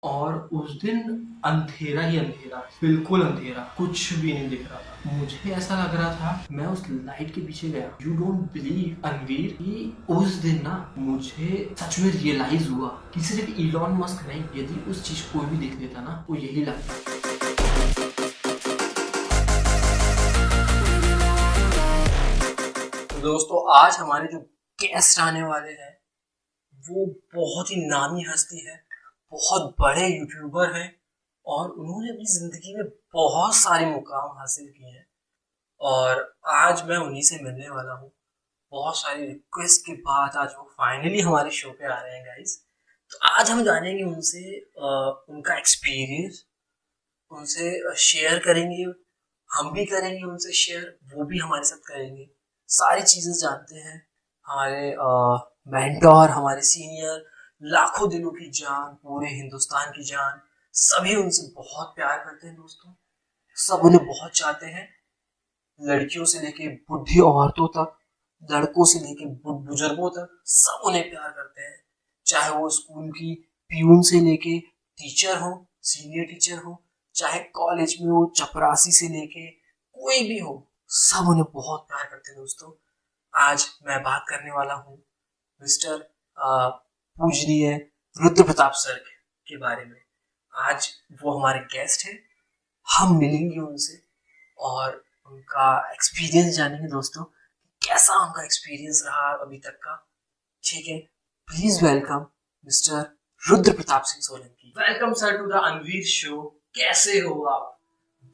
और उस दिन अंधेरा ही अंधेरा, बिल्कुल अंधेरा, कुछ भी नहीं दिख रहा था। मुझे ऐसा लग रहा था मैं उस लाइट के पीछे गया। यू डोंट बिलीव अनवीर कि उस दिन ना मुझे सच में रियलाइज हुआ कि सिर्फ इलॉन मस्क नहीं, यदि उस चीज को भी देख लेता ना वो यही लगता। तो दोस्तों आज हमारे जो गेस्ट आने वाले हैं वो बहुत ही नामी हस्ती है, बहुत बड़े यूट्यूबर हैं और उन्होंने अपनी जिंदगी में बहुत सारे मुकाम हासिल किए हैं और आज मैं उन्हीं से मिलने वाला हूँ। बहुत सारी रिक्वेस्ट के बाद आज वो फाइनली हमारे शो पे आ रहे हैं गाइस। तो आज हम जानेंगे उनसे उनका एक्सपीरियंस, उनसे शेयर करेंगे, हम भी करेंगे उनसे शेयर, वो भी हमारे साथ करेंगे। सारी चीज़ें जानते हैं। हमारे मेंटोर, हमारे सीनियर, लाखों दिलों की जान, पूरे हिंदुस्तान की जान, सभी उनसे बहुत प्यार करते हैं दोस्तों। सब उन्हें बहुत चाहते हैं। लड़कियों से लेके बुढ़ी औरतों तक, लड़कों से लेके बुजुर्गों तक सब उन्हें प्यार करते हैं। चाहे वो स्कूल की प्यून से लेके टीचर हो, सीनियर टीचर हो, चाहे कॉलेज में वो चपरासी से लेके कोई भी हो, सब उन्हें बहुत प्यार करते हैं दोस्तों। आज मैं बात करने वाला हूँ मिस्टर पूजनीय रुद्र प्रताप सर के बारे में। आज वो हमारे गेस्ट हैं, हम मिलेंगे उनसे और उनका एक्सपीरियंस जानेंगे दोस्तों, कैसा उनका एक्सपीरियंस रहा अभी तक का। ठीक है, please welcome mister Rudra Pratap Singh Solanki. Welcome sir to the Anveer show. कैसे हो आप?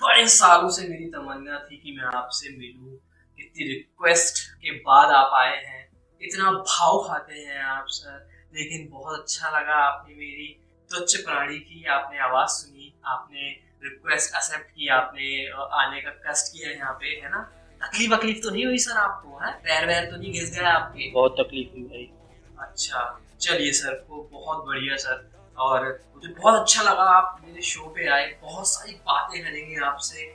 बड़े सालों से मेरी तमन्ना थी कि मैं आपसे मिलूं। इतनी रिक्वेस्ट के बाद आप आए हैं, इतना भाव खाते हैं आप सर, लेकिन बहुत अच्छा लगा आपने मेरी तुच्छ प्राणी की आपने आवाज सुनी, आपने रिक्वेस्ट एक्सेप्ट की, आपने आने का कष्ट किया यहाँ पे, है ना? तकलीफ वकलीफ तो नहीं हुई सर आपको? है पैर वैर तो नहीं घिस गया आपके? बहुत तकलीफ हुई भाई। अच्छा, चलिए सर, को बहुत बढ़िया सर। और मुझे बहुत अच्छा लगा आप मेरे शो पे आए। बहुत सारी बातें करेंगे आपसे,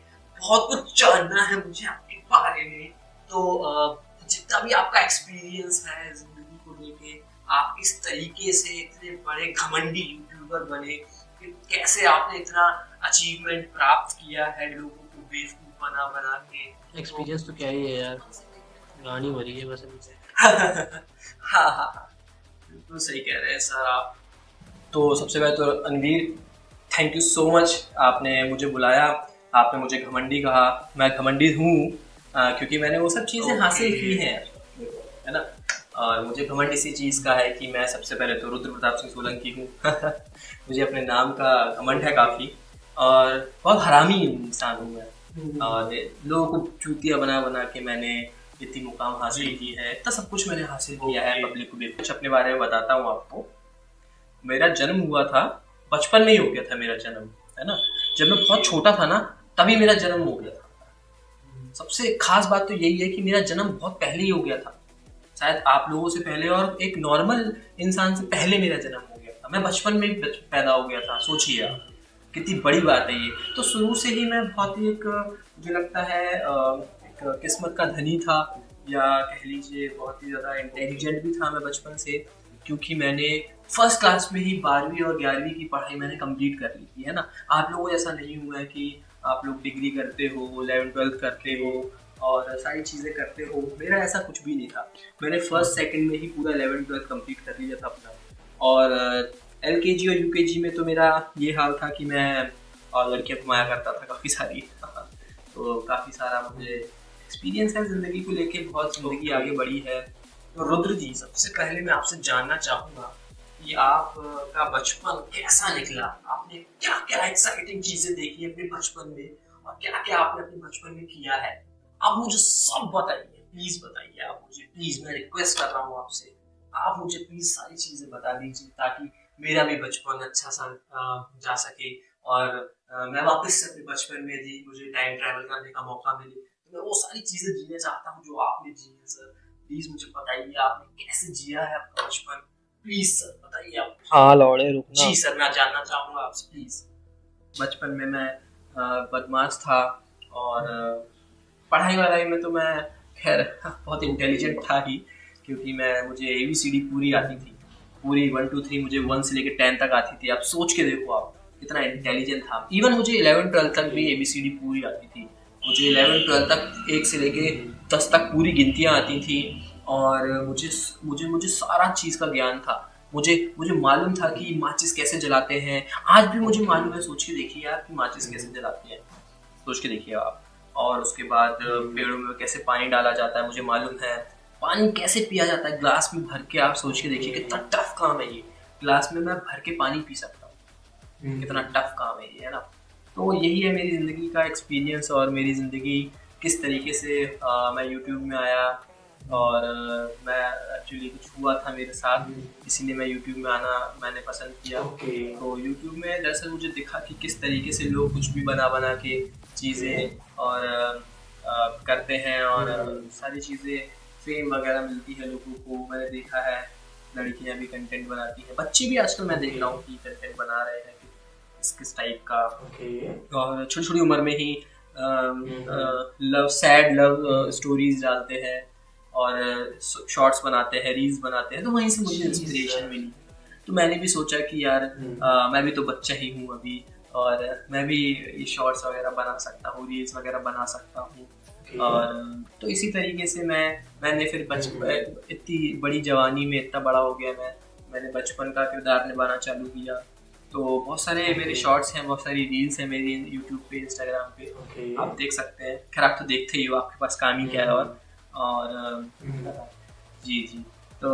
बहुत कुछ जानना है मुझे आपके बारे में। तो जितना भी आपका एक्सपीरियंस है जिंदगी को लेके, आप किस तरीके से इतने बड़े घमंडी यूट्यूबर बने, कि कैसे आपने इतना अचीवमेंट प्राप्त किया है लोगों को बेवकूफ बना बना के। एक्सपीरियंस तो क्या ही है यार, गानी भरी है बस अभी। हाँ हाँ, बिल्कुल सही कह रहे हैं सर आप। तो सबसे पहले तो Anvir, thank you so much, आपने मुझे बुलाया, आपने मुझे घमंडी कहा। मैं घमंडी हूँ क्योंकि मैंने वो सब चीज़ें हासिल की हैं, है ना? और मुझे घमंड इसी चीज़ का है कि मैं सबसे पहले तो रुद्र प्रताप सिंह सोलंकी हूँ। मुझे अपने नाम का घमंड है काफ़ी, और बहुत हरामी इंसान हूँ मैं। और लोगों को चूतिया बना बना के मैंने इतनी मुकाम हासिल की है, इतना सब कुछ मैंने हासिल किया है। पब्लिक को भी कुछ अपने बारे में बताता हूँ आपको। मेरा जन्म हुआ था, बचपन में ही हो गया था मेरा जन्म, है ना? जब मैं बहुत छोटा था ना, तभी मेरा जन्म हो गया था। सबसे खास बात तो यही है कि मेरा जन्म बहुत पहले ही हो गया था, शायद आप लोगों से पहले, और एक नॉर्मल इंसान से पहले मेरा जन्म हो गया था। मैं बचपन में ही पैदा हो गया था। सोचिए आप, कितनी बड़ी बात है ये। तो शुरू से ही मैं बहुत ही एक, मुझे लगता है एक किस्मत का धनी था, या कह लीजिए बहुत ही ज़्यादा इंटेलिजेंट भी था मैं बचपन से, क्योंकि मैंने फर्स्ट क्लास में ही 12वीं और 11वीं की पढ़ाई मैंने कंप्लीट कर ली थी, है ना? आप लोगों जैसा नहीं हुआ है कि आप लोग डिग्री करते हो, 11th-12th करते हो और सारी चीज़ें करते हो। मेरा ऐसा कुछ भी नहीं था। मैंने फर्स्ट सेकंड में ही पूरा 11th-12th कंप्लीट कर लिया था अपना। और LKG और UKG में तो मेरा ये हाल था कि मैं लड़कियां घुमाया करता था काफ़ी सारी। तो काफ़ी सारा मुझे एक्सपीरियंस है ज़िंदगी को लेके, बहुत ज़िंदगी आगे बढ़ी है। तो रुद्र जी, सबसे पहले मैं आपसे जानना चाहूँगा कि आपका बचपन कैसा निकला? आपने क्या क्या एक्साइटिंग चीज़ें देखी अपने बचपन में, और क्या क्या आपने अपने बचपन में किया है? आप मुझे सब बताइए, प्लीज़ बताइए आप मुझे, प्लीज़ मैं रिक्वेस्ट कर रहा हूँ आपसे। आप मुझे प्लीज़ सारी चीज़ें बता दीजिए ताकि मेरा भी बचपन अच्छा सा जा सके, और मैं वापस से अपने बचपन में जी मुझे टाइम ट्रैवल करने का मौका मिले, तो मैं वो सारी चीज़ें जीना चाहता हूँ जो आपने जी है सर। प्लीज़ मुझे बताइए आपने कैसे जिया है आपका बचपन। प्लीज़ सर बताइए आप। हाँ लौड़े रुकना। जी सर, मैं जानना चाहूँगा आपसे प्लीज़। बचपन में मैं बदमाश था, और पढ़ाई वढ़ाई में तो मैं खैर बहुत इंटेलिजेंट था ही, क्योंकि मुझे ABCD पूरी आती थी, पूरी 1 2 3 मुझे 1 से लेकर 10 तक आती थी। आप सोच के देखो आप कितना इंटेलिजेंट था। इवन मुझे 11 12 तक भी ABCD पूरी आती थी। मुझे 11 12 तक 1 से लेके 10 तक पूरी गिनतियाँ आती थी और मुझे मुझे मुझे सारा चीज़ का ज्ञान था। मुझे मुझे मालूम था कि माचिस कैसे जलाते हैं। आज भी मुझे मालूम है, सोच के देखिए यार कि माचिस कैसे जलाते हैं, सोच के देखिए आप। और उसके बाद पेड़ों में कैसे पानी डाला जाता है मुझे मालूम है। पानी कैसे पिया जाता है ग्लास में भर के, आप सोच के देखिए कितना टफ काम है ये। ग्लास में मैं भर के पानी पी सकता हूँ, कितना टफ काम है ये, है ना। तो यही है मेरी ज़िंदगी का एक्सपीरियंस और मेरी ज़िंदगी किस तरीके से मैं यूट्यूब में आया और मैं एक्चुअली कुछ हुआ था मेरे साथ, इसीलिए मैं यूट्यूब में आना मैंने पसंद किया। तो यूट्यूब में दरअसल मुझे दिखा कि किस तरीके से लोग कुछ भी बना बना के चीज़ें और करते हैं और सारी चीज़ें फेम वगैरह मिलती है लोगों को। मैंने देखा है लड़कियां भी कंटेंट बनाती हैं, बच्चे भी आजकल मैं देख रहा हूँ कि कंटेंट बना रहे हैं किस टाइप का। और छोटी छोटी उम्र में ही सैड लव स्टोरीज डालते हैं और शॉर्ट्स बनाते हैं, रील्स बनाते हैं। तो वहीं से मुझे इंस्पिरेशन मिली। तो मैंने भी सोचा कि यार मैं भी तो बच्चा ही हूँ अभी और मैं भी ये शॉर्ट्स वगैरह बना सकता हूँ, रील्स वगैरह बना सकता हूँ। और तो इसी तरीके से मैंने फिर इतनी बड़ी जवानी में इतना बड़ा हो गया मैंने बचपन का किरदार निभाना चालू किया। तो बहुत सारे मेरे शॉर्ट्स हैं, बहुत सारी रील्स हैं मेरी यूट्यूब पे, इंस्टाग्राम पे, आप देख सकते हैं। खैर आप तो देखते ही हो, आपके पास काम ही क्या है। और जी जी, तो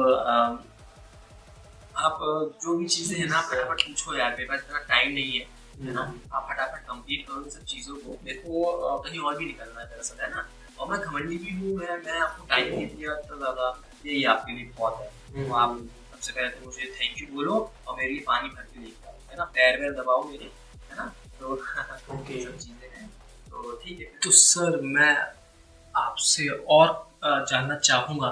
आप जो भी चीज़ें हैं ना फटाफट पूछो यार, मेरे पास इतना टाइम नहीं है ना। आप फटाफट कंप्लीट करो इन सब चीज़ों को, मेरे को कहीं और भी निकलना है दरअसल, है ना। और मैं घमंडी भी हूँ, मैं आपको टाइम नहीं दिया इतना ज़्यादा, ये आपके लिए बहुत है। तो आप सबसे पहले तो मुझे थैंक यू बोलो और मेरे लिए पानी भर के लेके आओ, है ना। पैर वैर दबाओ मेरे, है ना। तो सब चीज़ें हैं, तो ठीक है। तो सर मैं आपसे और जानना चाहूँगा,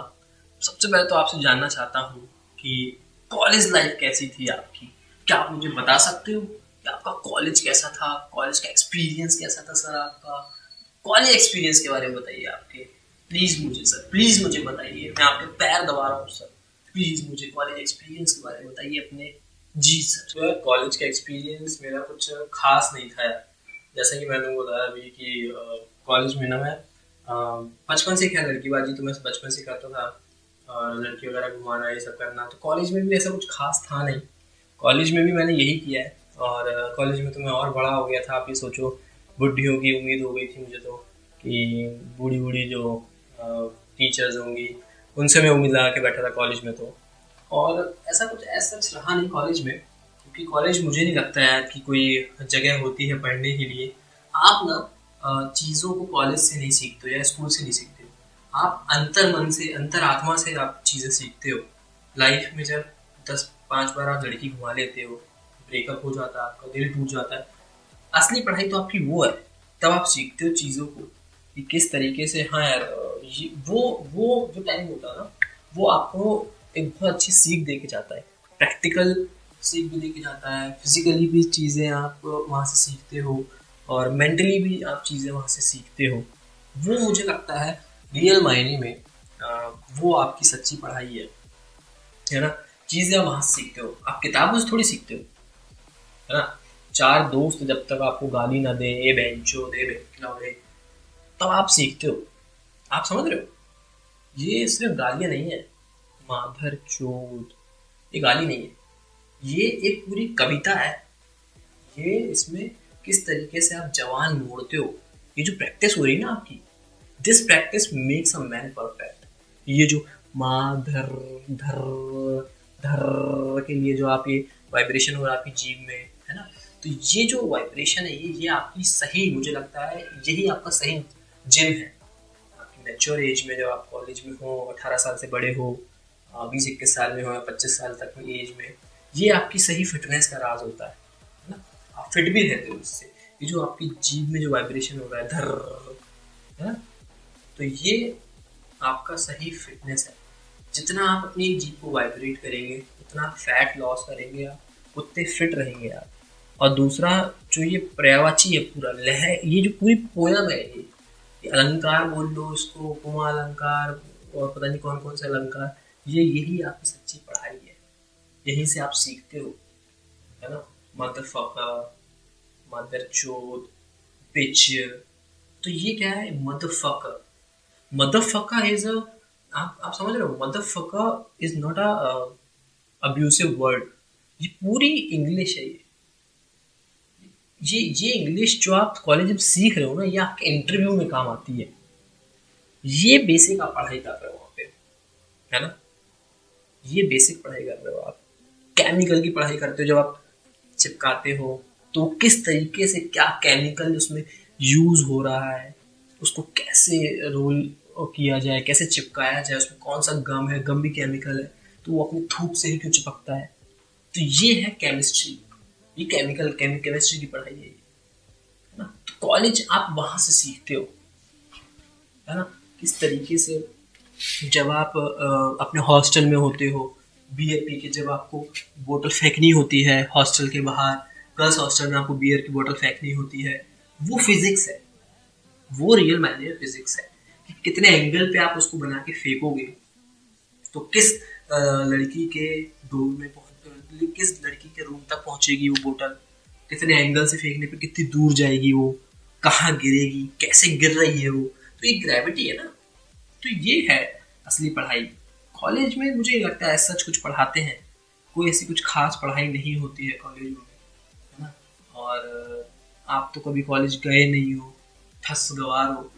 सबसे पहले तो आपसे जानना चाहता हूँ कि कॉलेज लाइफ कैसी थी आपकी। क्या आप मुझे बता सकते हो कि आपका कॉलेज कैसा था, कॉलेज का एक्सपीरियंस कैसा था सर। आपका कॉलेज एक्सपीरियंस के बारे में बताइए आपके, प्लीज़ मुझे सर, प्लीज़ मुझे बताइए। मैं आपके पैर दबा रहा हूँ सर, प्लीज़ मुझे कॉलेज एक्सपीरियंस के बारे में बताइए अपने। जी सर। कॉलेज का एक्सपीरियंस मेरा कुछ खास नहीं था यार। जैसा कि मैंने बताया अभी कि कॉलेज में ना मैं बचपन से क्या लड़कीबाजी तो मैं बचपन से करता था और लड़की वगैरह घुमाना ये सब करना। तो कॉलेज में भी ऐसा कुछ खास था नहीं। कॉलेज में भी मैंने यही किया है और कॉलेज में तो मैं और बड़ा हो गया था। आप ये सोचो, बुढ़ियों की उम्मीद हो गई थी मुझे तो कि बूढ़ी बूढ़ी जो टीचर्स होंगी उनसे मैं उम्मीद लगा के बैठा था कॉलेज में। तो और ऐसा कुछ ऐसा रहा नहीं कॉलेज में, क्योंकि कॉलेज मुझे नहीं लगता है कि कोई जगह होती है पढ़ने के लिए। आप ना चीज़ों को कॉलेज से नहीं सीखते हो या स्कूल से नहीं सीखते हो, आप अंतर मन से, अंतर आत्मा से आप चीज़ें सीखते हो। लाइफ में जब 10 5 बार आप लड़की घुमा लेते हो, ब्रेकअप हो जाता है, आपका दिल टूट जाता है, असली पढ़ाई तो आपकी वो है। तब आप सीखते हो चीज़ों को कि किस तरीके से, हाँ यार वो जो टाइम होता है ना, वो आपको एक बहुत अच्छी सीख दे के जाता है। प्रैक्टिकल सीख भी दे के जाता है, फिजिकली भी चीज़ें आप वहाँ से सीखते हो और मेंटली भी आप चीज़ें वहाँ से सीखते हो। वो मुझे लगता है रियल मायने में वो आपकी सच्ची पढ़ाई है ना। चीज़ें आप वहाँ से सीखते हो, आप किताबों से थोड़ी सीखते हो, है ना। 4 दोस्त जब तक आपको गाली ना दे, ए बेंचो दे बेंचो, तब आप सीखते हो। आप समझ रहे हो, ये सिर्फ गालियाँ नहीं है, माधर चोद, ये गाली नहीं है, ये एक पूरी कविता है। ये इसमें किस तरीके से आप जवान मोड़ते हो, ये जो प्रैक्टिस हो रही है ना आपकी, this practice makes a man perfect. ये जो माधर धर धर के लिए जो आप ये वाइब्रेशन हो रहा है आपकी जीभ में, है ना। तो ये जो वाइब्रेशन है ये आपकी सही, मुझे लगता है यही आपका सही जिम है। आपकी मैच्योर एज में जब आप कॉलेज में हो, 18 साल से बड़े हो, 20 21 साल में हो या 25 साल तक की एज में, ये आपकी सही फिटनेस का राज होता है ना। आप फिट भी रहते हो इससे। ये जो आपकी जीभ में जो वाइब्रेशन हो रहा है धर, है ना, तो ये आपका सही फिटनेस है। जितना आप अपनी जीभ को वाइब्रेट करेंगे, उतना फैट लॉस करेंगे आप, उतने फिट रहेंगे आप। और दूसरा जो ये पर्यायवाची है पूरा लहर, ये जो पूरी पोयम है, ये अलंकार बोल लो इसको, उपमा अलंकार और पता नहीं कौन कौन से अलंकार, ये यही आपकी सच्ची पढ़ाई है। यहीं से आप सीखते हो, है ना। मदरफका, मदरचोद, बिच। तो ये क्या है, मदरफका। मदरफका इज अ, आप समझ रहे हो, motherfucker is not a abusive word. ये पूरी इंग्लिश है। ये इंग्लिश जो आप कॉलेज में सीख रहे हो ना, ये आपके इंटरव्यू में काम आती है। ये बेसिक आप पढ़ाई कर रहे हो वहाँ पे, है ना। ये बेसिक पढ़ाई कर रहे हो आप। केमिकल की पढ़ाई करते हो जब आप चिपकाते हो, तो किस तरीके से क्या केमिकल उसमें यूज हो रहा है, उसको कैसे रोल किया जाए, कैसे चिपकाया जाए, उसमें कौन सा गम है, गम भी केमिकल है, तो वो अपनी थूक से ही क्यों चिपकता है। तो ये है केमिस्ट्री। ये केमिस्ट्री की पढ़ाई है ये, है ना। तो कॉलेज आप वहां से सीखते हो, है ना, किस तरीके से। जब आप अपने हॉस्टल में होते हो, बियर पी के जब आपको बोतल फेंकनी होती है हॉस्टल के बाहर, गर्ल्स हॉस्टल में आपको बियर की बोतल फेंकनी होती है, वो फिजिक्स है। वो रियल मायने फिजिक्स है कि कितने एंगल पे आप उसको बना के फेंकोगे, तो किस लड़की के डोर में किस लड़की के रूम तक पहुंचेगी वो बोतल, कितने एंगल से फेंकने पे कितनी दूर जाएगी वो, कहाँ गिरेगी, कैसे गिर रही है वो। तो ये ग्रेविटी है ना। तो ये है असली पढ़ाई। कॉलेज में मुझे लगता है सच कुछ पढ़ाते हैं, कोई ऐसी कुछ खास पढ़ाई नहीं होती है कॉलेज में, है ना। और आप तो कभी कॉलेज गए नहीं हो, ठस गवार हो,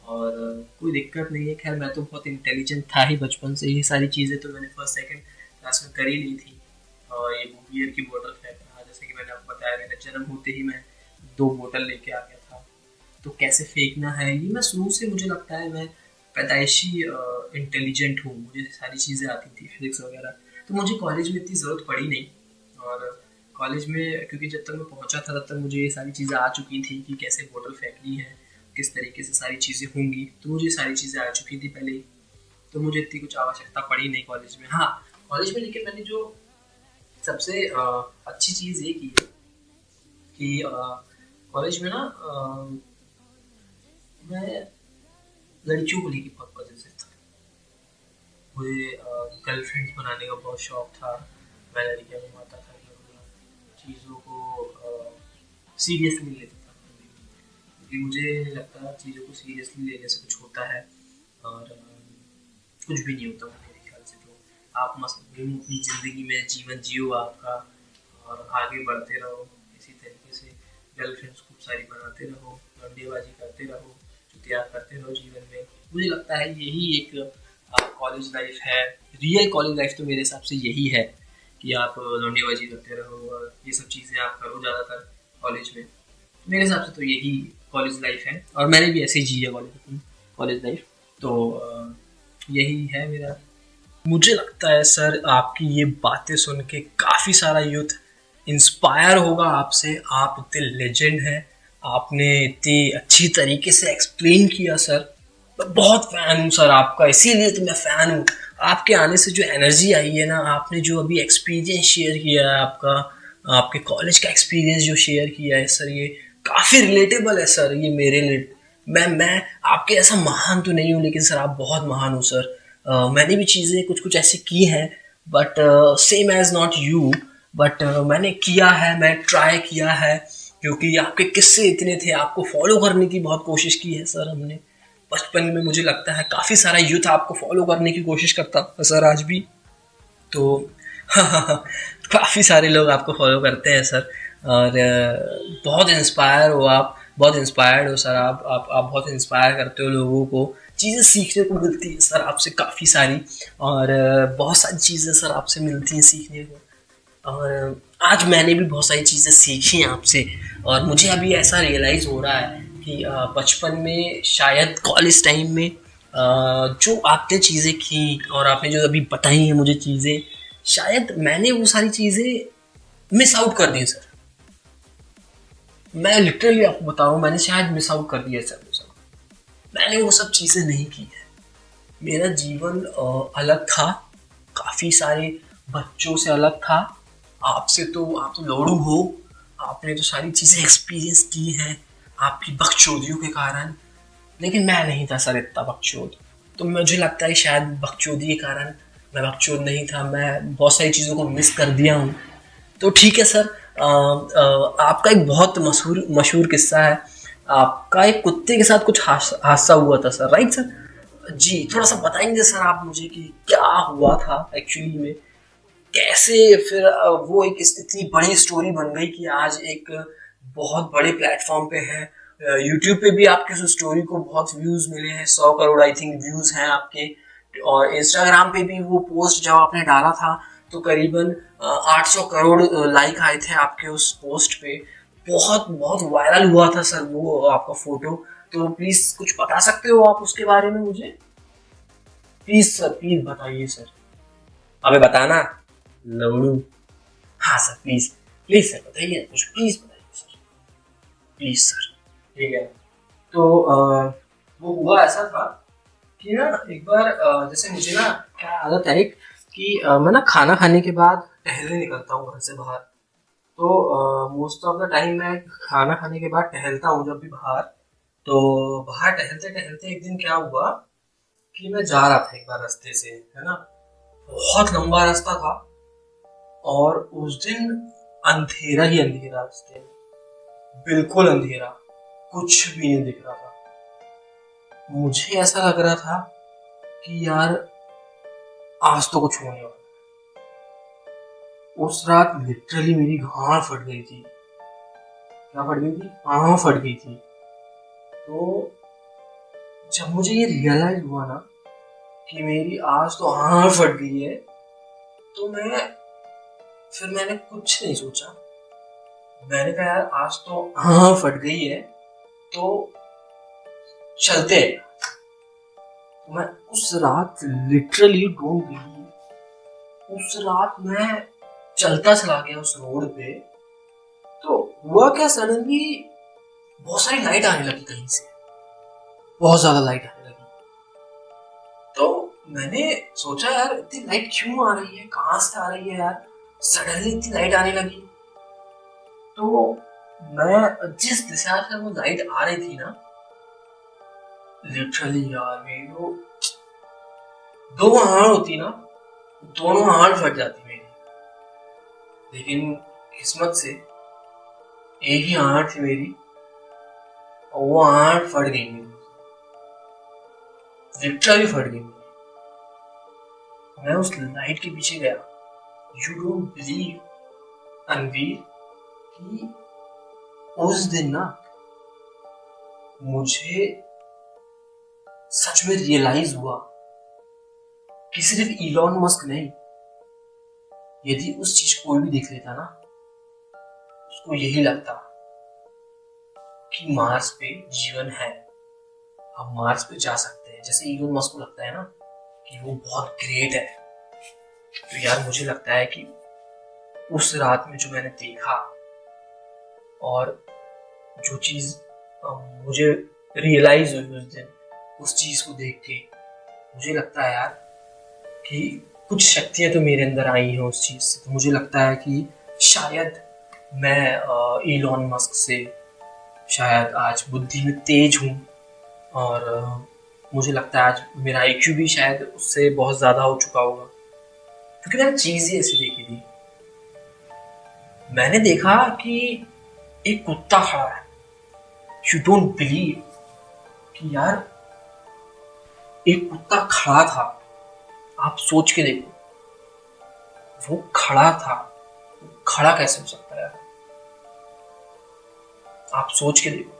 और कोई दिक्कत नहीं है। खैर मैं तो बहुत इंटेलिजेंट था ही बचपन से, ये सारी चीज़ें तो मैंने फर्स्ट सेकंड क्लास में कर ही ली थी। और ये बियर की बोतल फेंकना, जैसे कि मैंने आपको बताया, मेरा जन्म होते ही मैं 2 बोतल लेके आ गया था। तो कैसे फेंकना है ये मैं शुरू से, मुझे लगता है मैं पैदाइशी इंटेलिजेंट हूँ, मुझे सारी चीज़ें आती थी, फिजिक्स वगैरह। तो मुझे कॉलेज में इतनी ज़रूरत पड़ी नहीं। और कॉलेज में क्योंकि जब तक मैं पहुँचा था तब तक मुझे ये सारी चीज़ें आ चुकी थी कि कैसे बोतल फेंकनी है, किस तरीके से सारी चीज़ें होंगी, तो मुझे सारी चीज़ें आ चुकी थी पहले ही। तो मुझे इतनी कुछ आवश्यकता पड़ी नहीं कॉलेज में। हाँ, कॉलेज में लेकिन मैंने जो सबसे अच्छी चीज़ ये की है कि कॉलेज में ना मैं लड़कियों को लेके बहुत पॉजिटिव था। मुझे गर्लफ्रेंड्स बनाने का बहुत शौक था। मैं लड़कियाँ घुमाता था, चीज़ों को सीरियसली लेता था, क्योंकि मुझे लगता है चीज़ों को सीरियसली लेने से कुछ होता है, और कुछ भी नहीं होता मेरे ख्याल से। तो आप मस्त अपनी ज़िंदगी में जीवन जियो आपका, और आगे बढ़ते रहो इसी तरीके से, गर्लफ्रेंड्स खूब सारी बनाते रहो, लौंडेबाजी करते रहो, छुट्टियाँ करते रहो जीवन में। मुझे लगता है यही एक कॉलेज लाइफ है। रियल कॉलेज लाइफ तो मेरे हिसाब से यही है कि आप लौंडेबाजी करते रहो और ये सब चीज़ें आप करो ज़्यादातर कॉलेज में। मेरे हिसाब से तो यही कॉलेज लाइफ है, और मैंने भी ऐसे ही जी है कॉलेज लाइफ। तो यही है मेरा। मुझे लगता है सर आपकी ये बातें सुन के काफ़ी सारा यूथ इंस्पायर होगा आपसे। आप इतने लेजेंड हैं, आपने इतनी अच्छी तरीके से एक्सप्लेन किया सर। मैं बहुत फ़ैन हूँ सर आपका, इसीलिए तो मैं फ़ैन हूँ। आपके आने से जो एनर्जी आई है ना, आपने जो अभी एक्सपीरियंस शेयर किया है आपका, आपके कॉलेज का एक्सपीरियंस जो शेयर किया है सर, ये काफ़ी रिलेटेबल है सर। ये मेरे लिए, मैं आपके ऐसा महान तो नहीं हूँ, लेकिन सर आप बहुत महान हो सर। मैंने भी चीज़ें कुछ कुछ ऐसी की हैं, but same as not you, but मैंने किया है, मैं ट्राई किया है, क्योंकि आपके किस्से इतने थे, आपको फॉलो करने की बहुत कोशिश की है सर हमने बचपन में। मुझे लगता है काफ़ी सारा यूथ आपको फॉलो करने की कोशिश करता है सर आज भी। तो काफ़ी सारे लोग आपको फॉलो करते हैं सर, और बहुत इंस्पायर हो आप, बहुत इंस्पायर्ड हो सर आप बहुत इंस्पायर करते हो लोगों को। चीज़ें सीखने को मिलती है सर आपसे काफ़ी सारी, और बहुत सारी चीज़ें सर आपसे मिलती हैं सीखने को। और आज मैंने भी बहुत सारी चीज़ें सीखी हैं आपसे, और मुझे अभी ऐसा रियलाइज़ हो रहा है कि बचपन में, शायद कॉलेज टाइम में जो आपने चीज़ें की और आपने जो अभी बताई हैं मुझे चीज़ें, शायद मैंने वो सारी चीज़ें मिस आउट कर दी सर। मैं लिटरली आपको बता रहा हूँ, मैंने शायद मिस आउट कर दिया सर वो सब। मैंने वो सब चीज़ें नहीं की है। मेरा जीवन अलग था, काफ़ी सारे बच्चों से अलग था। आपसे तो आप तो लोड़ू हो, आपने तो सारी चीज़ें एक्सपीरियंस की हैं आपकी बकचोदियों के कारण, लेकिन मैं नहीं था सर इतना बकचोद। तो मुझे लगता है शायद बकचोदी के कारण मैं बकचोद नहीं था, मैं बहुत सारी चीज़ों को मिस कर दिया हूँ। तो ठीक है सर, आपका एक बहुत मशहूर मशहूर किस्सा है, आपका एक कुत्ते के साथ कुछ हादसा हुआ था सर, राइट सर? जी, थोड़ा सा बताएंगे सर आप मुझे कि क्या हुआ था एक्चुअली में, कैसे फिर वो एक इतनी बड़ी स्टोरी बन गई कि आज एक बहुत बड़े प्लेटफॉर्म पे है। यूट्यूब पे भी आपके उस स्टोरी को बहुत व्यूज मिले हैं, 100 करोड़ आई थिंक व्यूज हैं आपके। और इंस्टाग्राम पे भी वो पोस्ट जब आपने डाला था तो करीबन 800 करोड़ लाइक आए थे आपके उस पोस्ट पे। बहुत बहुत वायरल हुआ था सर वो आपका फोटो। तो प्लीज कुछ बता सकते हो आप उसके बारे में मुझे? प्लीज सर, प्लीज बताइए सर। अबे बताना लवड़ू। हाँ सर, प्लीज प्लीज सर बताइए कुछ, प्लीज बताइए सर, प्लीज सर। ठीक है। तो वो हुआ ऐसा था कि ना एक बार जैसे मुझे ना क्या आदत है एक कि मैं ना खाना खाने के बाद टहलने निकलता हूँ घर से बाहर। तो मोस्ट ऑफ द टाइम मैं खाना खाने के बाद टहलता हूँ जब भी बाहर। तो बाहर टहलते टहलते एक दिन क्या हुआ कि मैं जा रहा था एक बार रास्ते से, है ना, बहुत लंबा रास्ता था और उस दिन अंधेरा ही अंधेरा रास्ते में, बिल्कुल अंधेरा, कुछ भी नहीं दिख रहा था। मुझे ऐसा लग रहा था कि यार आज तो कुछ होने वाला। उस रात लिटरली मेरी गांड फट गई थी। क्या फट गई थी? गांड फट गई थी। तो जब मुझे ये रियलाइज हुआ ना कि मेरी आज तो गांड फट गई है, तो मैंने कुछ नहीं सोचा। मैंने कहा यार आज तो हाँ फट गई है तो चलते हैं। मैं उस रात लिटरली डोंट बिलीव, उस रात मैं चलता चला गया उस रोड पे। तो हुआ क्या, सडनली बहुत सारी लाइट आने लगी कहीं से, बहुत ज्यादा लाइट आने लगी। तो मैंने सोचा यार इतनी लाइट क्यों आ रही है, कहां से आ रही है यार, सडनली इतनी लाइट आने लगी। तो मैं जिस दिशा से वो लाइट आ रही थी ना, लिटरली यार मेरी वो दो हाथ होती ना, दोनों हाथ फट जाती मेरी। लेकिन किस्मत से एक ही आंख थी मेरी और वो आंख फट गई मेरी, लिटरली फट गई। मैं उस लाइट के पीछे गया। यू डोंट बिलीव अनवीर कि उस दिन ना मुझे सच में रियलाइज हुआ कि सिर्फ इलॉन मस्क नहीं, यदि उस चीज को कोई भी देख लेता ना, उसको यही लगता कि मार्स पे जीवन है, हम मार्स पे जा सकते हैं। जैसे इलोन मस्क को लगता है ना कि वो बहुत ग्रेट है, तो यार मुझे लगता है कि उस रात में जो मैंने देखा और जो चीज मुझे रियलाइज हुई उस दिन, उस चीज को देख के मुझे लगता है यार कि कुछ शक्तियां तो मेरे अंदर आई हैं उस चीज से। तो मुझे लगता है कि शायद मैं इलॉन मस्क से शायद आज बुद्धि में तेज हूँ और मुझे लगता है आज मेरा IQ भी शायद उससे बहुत ज़्यादा हो चुका होगा, क्योंकि मैंने चीज़ ही ऐसी देखी थी। मैंने देखा कि एक कुत्ता खड़ा है। यू डोंट बिलीव कि यार एक कुत्ता खड़ा था। आप सोच के देखो, वो खड़ा था, वो खड़ा कैसे हो सकता है यार? आप सोच के देखो,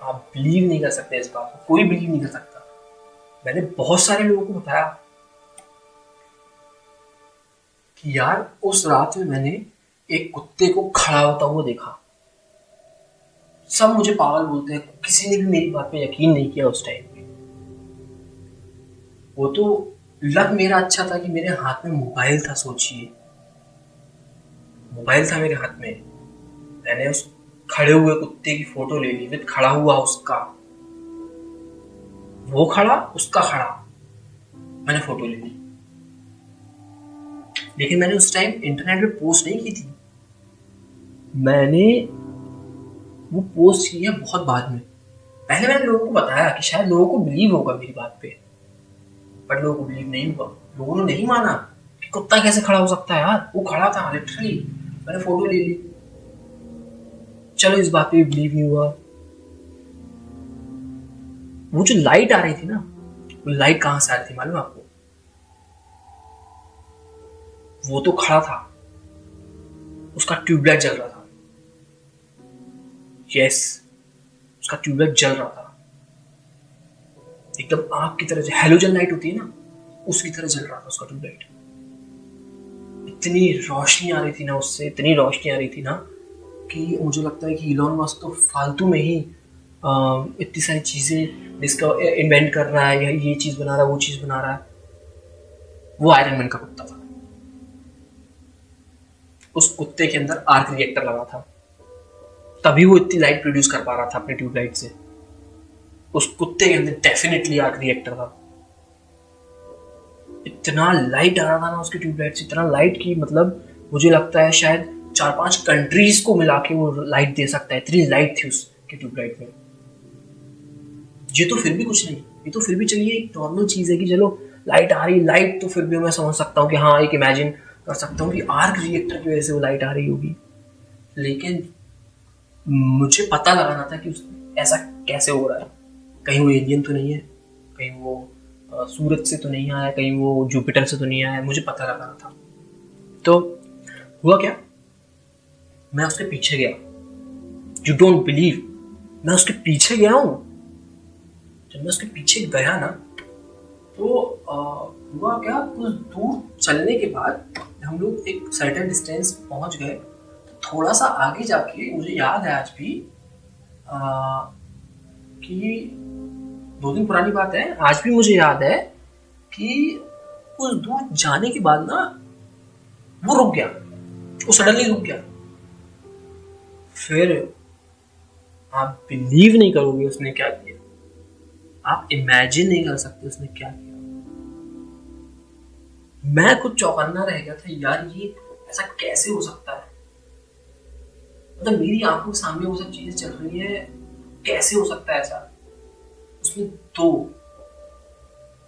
आप बिलीव नहीं कर सकते इस बात को, कोई बिलीव नहीं कर सकता। मैंने बहुत सारे लोगों को बताया कि यार उस रात में मैंने एक कुत्ते को खड़ा होता हुआ देखा। सब मुझे पागल बोलते हैं, किसी ने भी मेरी बात पे यकीन नहीं किया उस टाइम पे। वो तो लग मेरा अच्छा था कि मेरे हाथ में मोबाइल था। सोचिए, मोबाइल था मेरे हाथ में, मैंने उस खड़े हुए कुत्ते की फोटो ले ली विद खड़ा हुआ उसका, वो खड़ा उसका खड़ा, मैंने फोटो ले ली। लेकिन मैंने उस टाइम इंटरनेट पे पोस्ट नहीं की थी, मैंने वो पोस्ट की है बहुत बाद में। पहले मैंने लोगों को बताया कि शायद लोगों को बिलीव होगा मेरी बात पे, बट लोगों को बिलीव नहीं हुआ, लोगों ने नहीं माना कि कुत्ता कैसे खड़ा हो सकता है यार, वो खड़ा था लिटरली, मैंने फोटो ले ली। चलो इस बात पे भी बिलीव नहीं हुआ। वो जो लाइट आ रही थी ना, वो लाइट कहां से आ रही थी मालूम आपको? वो तो खड़ा था, उसका ट्यूबलाइट जल रहा था। यस, उसका ट्यूबलाइट जल रहा था, एकदम आग की तरह, हेलोजन लाइट होती है ना, उसकी तरह जल रहा था उसका ट्यूबलाइट। इतनी रोशनी आ रही थी ना उससे, इतनी रोशनी आ रही थी ना कि मुझे लगता है कि इलॉन मस्क तो फालतू में ही इतनी सारी चीजें इन्वेंट कर रहा है, या ये चीज बना रहा है, वो चीज बना रहा है। वो आयरन मैन का कुत्ता था, उस कुत्ते के अंदर आर्क रिएक्टर लगा था, तभी वो इतनी लाइट प्रोड्यूस कर पा रहा था अपने ट्यूबलाइट से। उस कुत्ते के अंदर डेफिनेटली आर्क रिएक्टर था। इतना लाइट आ रहा था ना उसके ट्यूबलाइट से, इतना लाइट की मतलब मुझे लगता है शायद 4-5 कंट्रीज को मिला के वो लाइट दे सकता है, इतनी लाइट थी उसके ट्यूबलाइट में। ये तो फिर भी कुछ नहीं, ये तो फिर भी चलिए एक नॉर्मल चीज है कि चलो लाइट आ रही, लाइट तो फिर भी मैं समझ सकता हूँ कि हाँ, एक इमेजिन कर सकता हूँ कि आर्क रिएक्टर की वजह से वो लाइट आ रही होगी। लेकिन मुझे पता लगाना था कि ऐसा कैसे हो रहा है। कहीं वो एलियन तो नहीं है, कहीं वो सूरज से तो नहीं आया, कहीं वो जुपिटर से तो नहीं आया, मुझे पता लगाना था। तो हुआ क्या, मैं उसके पीछे गया। यू डोंट बिलीव, मैं उसके पीछे गया हूँ। जब मैं उसके पीछे गया ना, तो हुआ क्या, कुछ दूर चलने के बाद हम लोग एक सर्टेन डिस्टेंस पहुंच गए। तो थोड़ा सा आगे जाके मुझे याद है आज भी कि 2 दिन पुरानी बात है, आज भी मुझे याद है कि कुछ दूर जाने के बाद ना वो रुक गया, वो सडनली रुक गया। फिर आप बिलीव नहीं करोगे उसने क्या किया, आप इमेजिन नहीं कर सकते उसने क्या किया। मैं खुद चौकन्ना रह गया था यार, ये ऐसा कैसे हो सकता है। मतलब मेरी आंखों के सामने वो सब चीजें चल रही है, कैसे हो सकता है ऐसा। उसने 2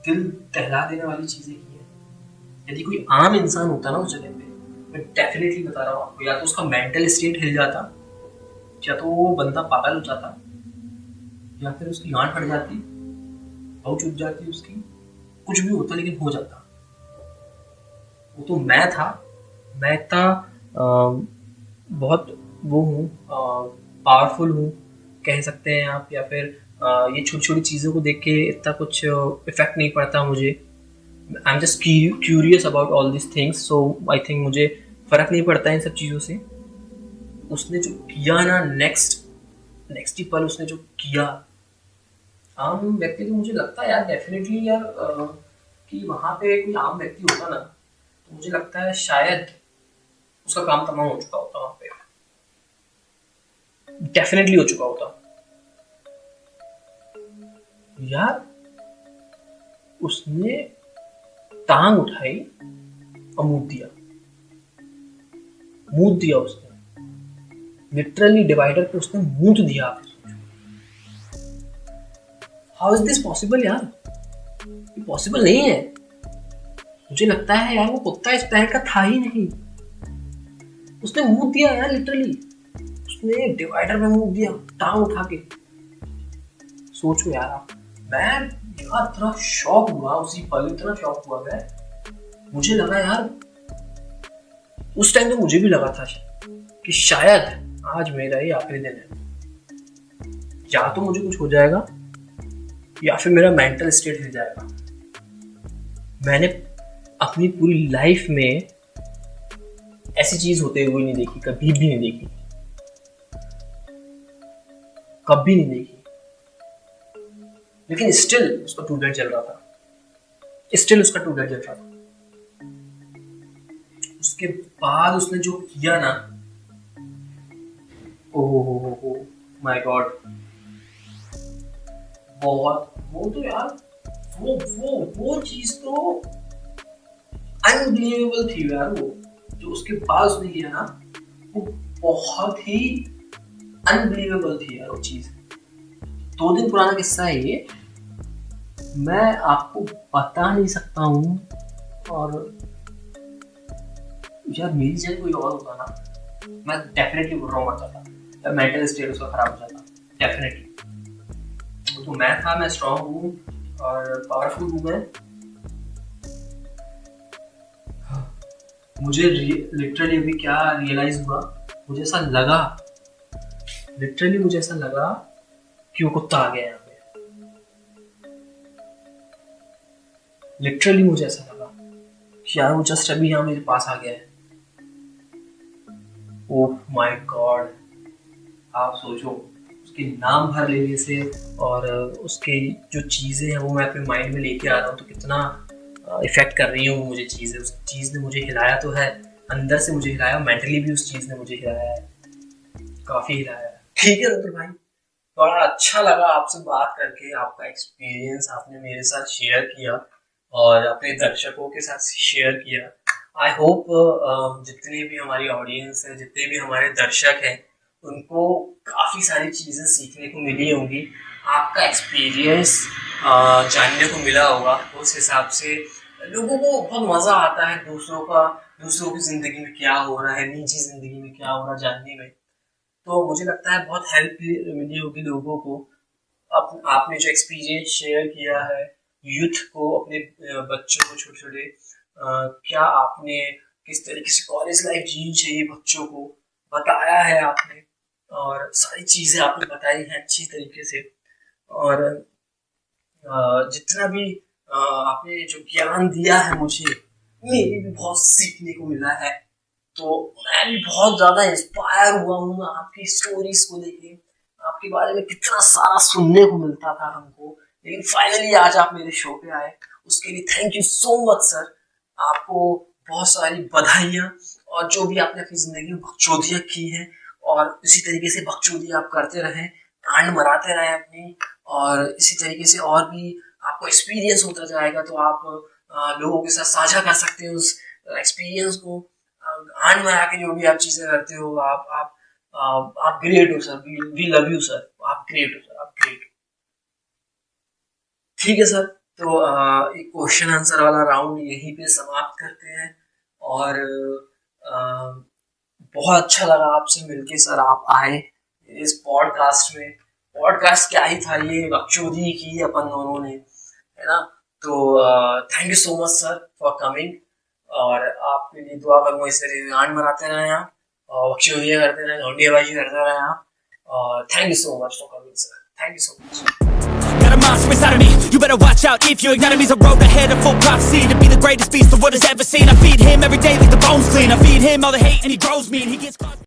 दिल दहला देने वाली चीजें की है। यदि कोई आम इंसान होता ना उस जगह पे, मैं डेफिनेटली बता रहा हूँ आपको, या तो उसका मेंटल स्टेट हिल जाता, या तो वो बंदा पागल हो जाता, या फिर उसकी गांड फट जाती, बहुत चुप जाती उसकी, कुछ भी होता, लेकिन हो जाता। वो तो मैं था, मैं इतना बहुत वो हूँ, पावरफुल हूँ कह सकते हैं आप, या फिर ये छोटी छोटी चीज़ों को देख के इतना कुछ इफेक्ट नहीं पड़ता मुझे। I am just curious about all this things, so I think मुझे फ़र्क नहीं पड़ता इन सब चीज़ों से। उसने जो किया ना, नेक्स्ट ही पल उसने जो किया, आम व्यक्ति तो मुझे लगता है यार डेफिनेटली यार कि वहाँ पे कोई आम व्यक्ति होता ना, तो मुझे लगता है शायद उसका काम तमाम हो चुका होता, वहाँ पे डेफिनेटली हो चुका होता यार। उसने टांग उठाई और मूत दिया उसने, लिटरली डिवाइडर पे उसने मूत दिया। हाउ इज दिस पॉसिबल यार, ये पॉसिबल नहीं है। मुझे लगता है यार वो कुत्ता इस प्लेनेट का था ही नहीं, उसने मूत दिया यार, लिटरली उसने डिवाइडर में मूत दिया टांग उठा के। सोचो यार आप, मैं यार इतना शॉक हुआ उसी पल, इतना शॉक हुआ मैं, मुझे लगा यार उस टाइम तो मुझे भी लगा था कि शायद आज मेरा ही आखिरी दिन है, या तो मुझे कुछ हो जाएगा या फिर मेरा मेंटल स्टेट हिल जाएगा। मैंने अपनी पूरी लाइफ में ऐसी चीज होते हुए नहीं देखी, कभी भी नहीं देखी, कभी नहीं देखी। लेकिन स्टिल उसका ट्यूबलाइट जल रहा था, स्टिल उसका ट्यूबलाइट जल रहा था। उसके बाद उसने जो किया ना, ओह माय गॉड, बहुत, वो तो यार वो चीज तो अनबिलीवेबल थी यार। वो जो उसके बाद उसने किया ना, वो बहुत ही अनबिलीवेबल थी यार वो चीज। 2 दिन पुराना किस्सा है ये। मैं आपको बता नहीं सकता हूँ। और यार मेरी जगह कोई और होता ना, मैं डेफिनेटली बोल रहा हूँ मर जाता, मेंटल स्टेट उसका खराब हो जाता डेफिनेटली। तो मैं था, मैं स्ट्रांग हूँ और पावरफुल हूँ मैं। मुझे लिटरली अभी क्या रियलाइज हुआ, मुझे ऐसा लगा, लिटरली मुझे ऐसा लगा कि वो कुत्ता आ गया यहाँ पे। लिटरली मुझे ऐसा लगा कि यार वो जस्ट अभी यहाँ मेरे पास आ गया है। ओह माय गॉड, आप सोचो उसके नाम भर लेने से और उसके जो चीज़ें हैं वो मैं अपने माइंड में लेके आ रहा हूँ, तो कितना इफेक्ट कर रही हूँ मुझे चीज़ें। उस चीज़ ने मुझे हिलाया तो है, अंदर से मुझे हिलाया, मेंटली भी उस चीज़ ने मुझे हिलाया है, काफ़ी हिलाया है। ठीक है रुद्र भाई, बड़ा अच्छा लगा आपसे बात करके, आपका एक्सपीरियंस आपने मेरे साथ शेयर किया और अपने दर्शकों के साथ शेयर किया। आई होप जितने भी हमारी ऑडियंस है, जितने भी हमारे दर्शक हैं, उनको काफ़ी सारी चीज़ें सीखने को मिली होंगी, आपका एक्सपीरियंस जानने को मिला होगा। उस हिसाब से लोगों को बहुत मज़ा आता है दूसरों की ज़िंदगी में क्या हो रहा है, निजी ज़िंदगी में क्या हो रहा है जानने में। तो मुझे लगता है बहुत हेल्प मिली होगी लोगों को। आपने जो एक्सपीरियंस शेयर किया है यूथ को, अपने बच्चों को, छोटे छोटे क्या आपने किस तरीके से कॉलेज लाइफ जीनी चाहिए बच्चों को बताया है आपने, और सारी चीज़ें आपने बताई हैं अच्छी तरीके से। और जितना भी आपने जो ज्ञान दिया है मुझे, मेरे भी बहुत सीखने को मिला है। तो मैं भी बहुत ज़्यादा इंस्पायर हुआ हूँ आपकी स्टोरीज को लेके। आपके बारे में कितना सारा सुनने को मिलता था हमको, लेकिन फाइनली आज आप मेरे शो पे आए, उसके लिए thank you so much sir. आपको बहुत सारी बधाइयाँ, और जो भी आपने अपनी ज़िंदगी में बकचोदियाँ की हैं और इसी तरीके से बकचोदी आप करते रहें, कांड मराते रहें अपनी, और इसी तरीके से और भी आपको एक्सपीरियंस होता जाएगा, तो आप लोगों के साथ साझा कर सकते हैं उस एक्सपीरियंस को। कांड मरा के जो भी आप चीज़ें करते हो, आप ग्रेट हो sir, we love you sir, आप ग्रेट हो सर, आप ग्रेट। ठीक है सर, तो एक क्वेश्चन आंसर वाला राउंड यहीं पे समाप्त करते हैं। और बहुत अच्छा लगा आपसे मिलके सर, आप आए इस पॉडकास्ट में। पॉडकास्ट क्या ही था, ये बकचोदी की अपन दोनों ने, है ना। तो thank you so much sir for coming, और आपके लिए दुआ करूँगा इस तरह से गांड मराते रहें आप, और बकचोदियाँ करते रहें, घोंडियाबाजी करते रहें आप। और thank you so much for coming sir, thank you so much. Got a monster inside of me, you better watch out if you ignite him. He's a road ahead of full prophecy, to be the greatest beast the world has ever seen. I feed him every day like the bones clean, I feed him all the hate and he grows me and he gets caught.